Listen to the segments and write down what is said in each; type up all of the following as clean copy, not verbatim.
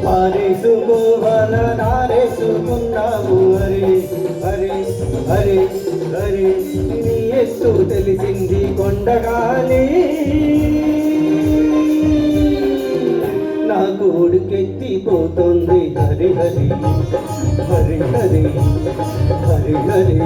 పారేసుకోవాల నారేసుకున్నావు హరి హరి హరి హరి నీ ఎత్తు తెలిసింది కొండగాలి నాకు ఉడికెత్తిపోతుంది హరి హరి హరి హరి హరి హరి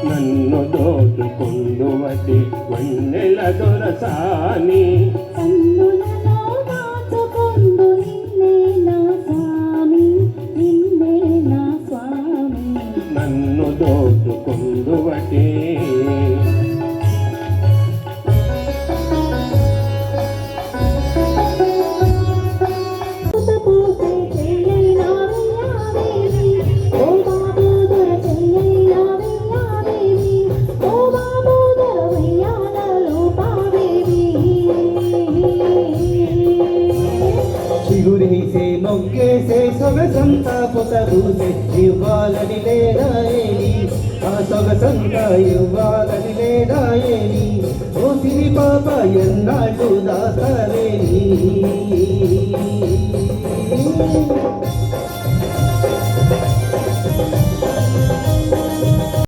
నన్ను దోచుకుందువది వన్నెల దొరసాని నన్ను దోచుకుందువటి చిగురీసే మొగ్గేసే సొగసంతా పొతబూసే ఇవ్వాలని లేదాయేని ఆ సొగసంతా ఇవ్వాలని లేదాయేని ఓ సిరి పాప ఎన్నాళ్ళు దాస్తావేని